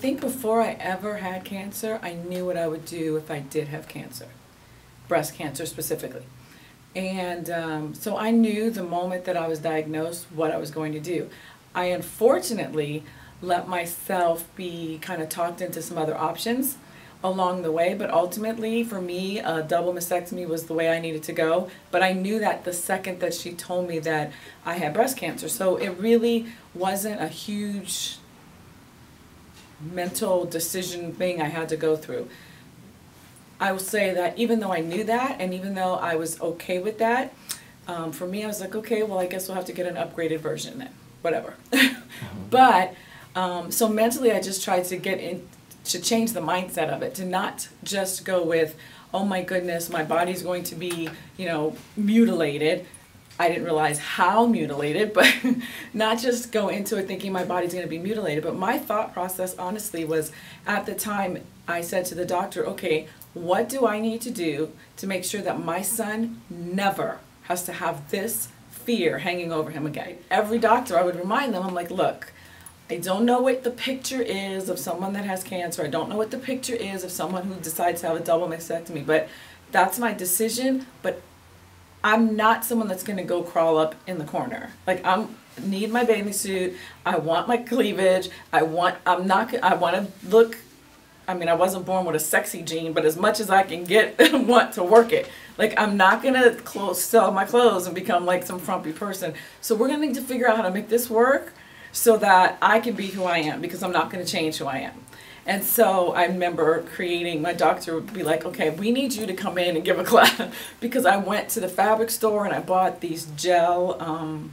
think before I ever had cancer, I knew what I would do if I did have cancer, breast cancer specifically. And so I knew the moment that I was diagnosed what I was going to do. I unfortunately let myself be kind of talked into some other options along the way, but ultimately for me a double mastectomy was the way I needed to go. But I knew that the second that she told me that I had breast cancer, so it really wasn't a huge mental decision thing I had to go through. I will say that even though I knew that, and even though I was okay with that, for me I was like, okay, well I guess we'll have to get an upgraded version then, whatever. But so mentally I just tried to get in, to change the mindset of it, to not just go with, oh my goodness, my body's going to be, you know, mutilated. I didn't realize how mutilated, but not just go into it thinking my body's going to be mutilated. But my thought process honestly was, at the time I said to the doctor, okay, what do I need to do to make sure that my son never has to have this fear hanging over him again? Every doctor, I would remind them, I'm like, look, I don't know what the picture is of someone that has cancer. I don't know what the picture is of someone who decides to have a double mastectomy, but that's my decision. But I'm not someone that's going to go crawl up in the corner. Like, I need my bathing suit. I want my cleavage. I want to look, I mean, I wasn't born with a sexy gene, but as much as I can get, I want to work it. Like, I'm not going to sell my clothes and become like some frumpy person. So we're going to need to figure out how to make this work so that I can be who I am, because I'm not going to change who I am. And so I remember creating, my doctor would be like, okay, we need you to come in and give a class. Because I went to the fabric store and I bought these gel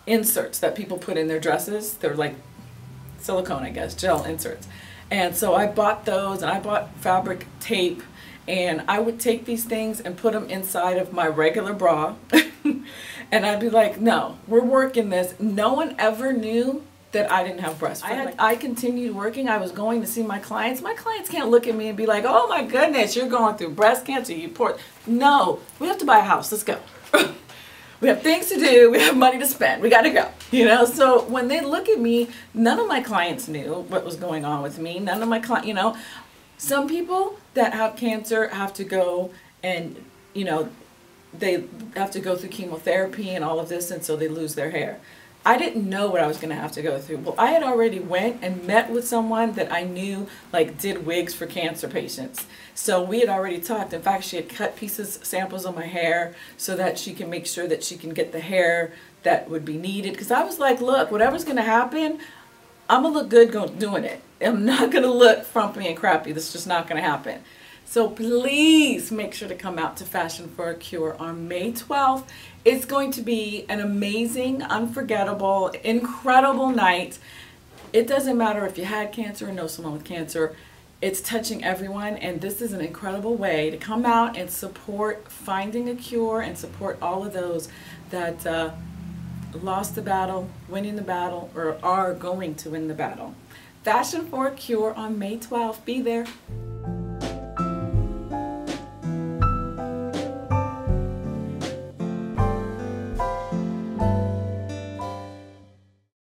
inserts that people put in their dresses. They're like silicone, I guess, gel inserts. And so I bought those, and I bought fabric tape, and I would take these things and put them inside of my regular bra. And I'd be like, no, we're working this. No one ever knew that I didn't have breast. I continued working. I was going to see my clients. My clients can't look at me and be like, oh my goodness, you're going through breast cancer, you poor. No, we have to buy a house. Let's go. We have things to do. We have money to spend. We got to go. You know, so when they look at me, none of my clients knew what was going on with me. None of my clients, you know, some people that have cancer have to go and, you know, they have to go through chemotherapy and all of this, and so they lose their hair. I didn't know what I was going to have to go through. Well, I had already went and met with someone that I knew like did wigs for cancer patients. So we had already talked. In fact, she had cut samples of my hair so that she can make sure that she can get the hair that would be needed. Because I was like, look, whatever's going to happen, I'm going to look good doing it. I'm not going to look frumpy and crappy. This is just not going to happen. So please make sure to come out to Fashion for a Cure on May 12th. It's going to be an amazing, unforgettable, incredible night. It doesn't matter if you had cancer or know someone with cancer. It's touching everyone, and this is an incredible way to come out and support finding a cure and support all of those that lost the battle, winning the battle, or are going to win the battle. Fashion for a Cure on May 12th. Be there.